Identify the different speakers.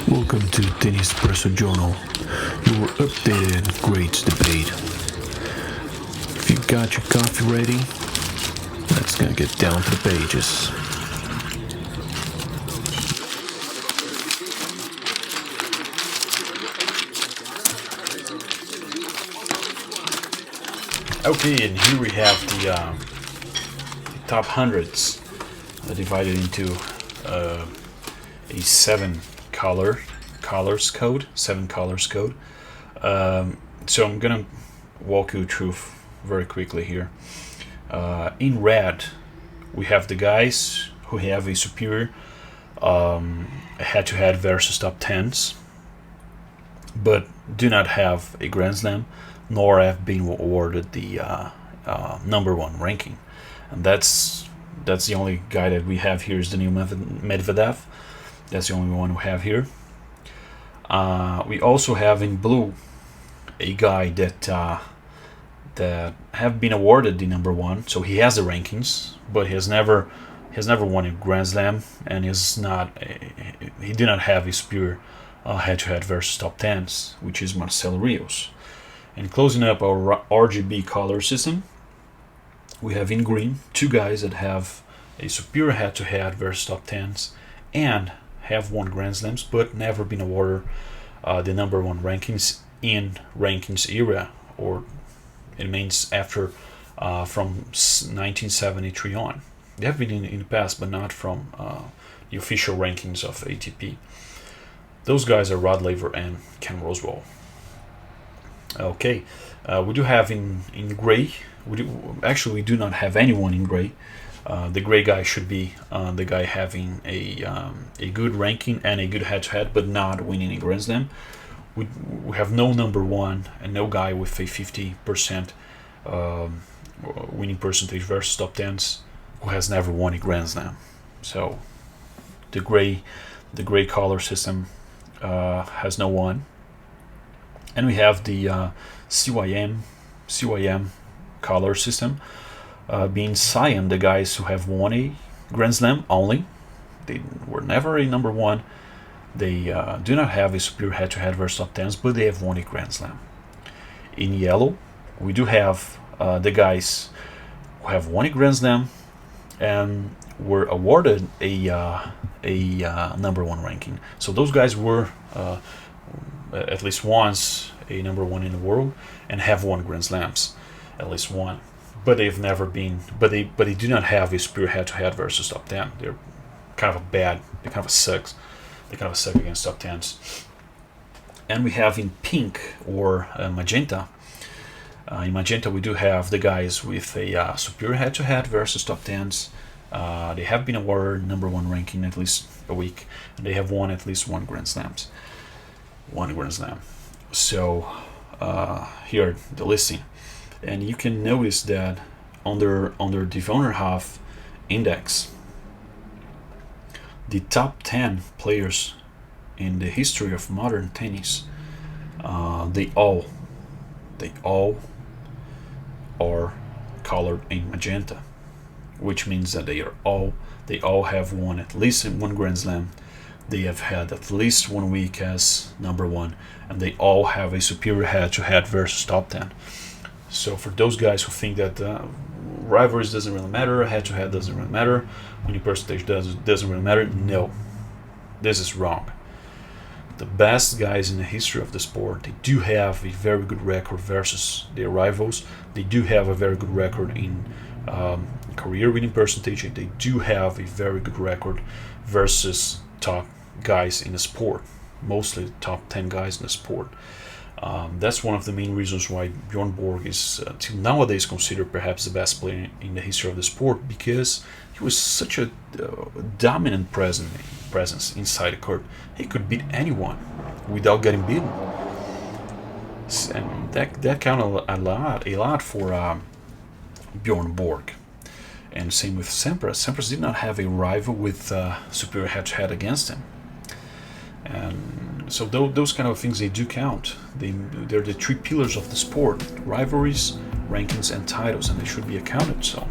Speaker 1: Welcome to Tennis Espresso Journal, your updated grades debate. If you got your coffee ready, let's gonna get down to the pages.
Speaker 2: Okay, and here we have the top hundreds divided into a seven colors code. So I'm gonna walk you through very quickly here. In red, we have the guys who have a superior head-to-head versus top 10s, but do not have a Grand Slam, nor have been awarded the number one ranking. And that's the only guy that we have here is Daniil Medvedev. That's the only one we have here. We also have in blue a guy that have been awarded the number one, so he has the rankings, but he has never won a Grand Slam, and he did not have a superior head-to-head versus top 10s, which is Marcelo Rios. And closing up our RGB color system, we have in green two guys that have a superior head-to-head versus top 10s and have won Grand Slams, but never been awarded the number one rankings in rankings era, or it means after from 1973 on. They have been in the past, but not from the official rankings of ATP. Those guys are Rod Laver and Ken Rosewall. Okay, we do have in gray. We do not have anyone in gray. The gray guy should be the guy having a good ranking and a good head-to-head, but not winning a Grand Slam. We have no number one and no guy with a 50% winning percentage versus top 10s who has never won a Grand Slam. So the gray color system has no one. And we have the CYM color system, being cyan, the guys who have won a Grand Slam only. They were never a number one. They do not have a superior head-to-head versus top 10s, but they have won a Grand Slam. In yellow, we do have the guys who have won a Grand Slam and were awarded a number one ranking. So those guys were at least once a number one in the world and have won Grand Slams, at least one. But they've never been. But they do not have a superior head-to-head versus top 10. They're kind of bad. They kind of suck. They kind of suck against top 10s. And we have in pink or magenta. In magenta, we do have the guys with a superior head-to-head versus top 10s. They have been awarded number one ranking at least a week, and they have won at least one Grand Slam. So here the listing, and you can notice that under the Vonder index, the top 10 players in the history of modern tennis, they all are colored in magenta, which means that they all have won at least one Grand Slam. They have had at least 1 week as number one, and they all have a superior head-to-head versus top 10. So for those guys who think that rivalries doesn't really matter, head-to-head doesn't really matter, winning percentage doesn't really matter, no, this is wrong. The best guys in the history of the sport, they do have a very good record versus their rivals. They do have a very good record in career winning percentage. They do have a very good record versus top guys in the sport, mostly the top 10 guys in the sport. That's one of the main reasons why Bjorn Borg is till nowadays considered perhaps the best player in the history of the sport, because he was such a dominant presence inside the court. He could beat anyone without getting beaten, and that counted a lot for Bjorn Borg. And same with Sampras. Sampras did not have a rival with superior head-to-head against him. And so those kind of things, they do count. They're the three pillars of the sport: rivalries, rankings, and titles, and they should be accounted. So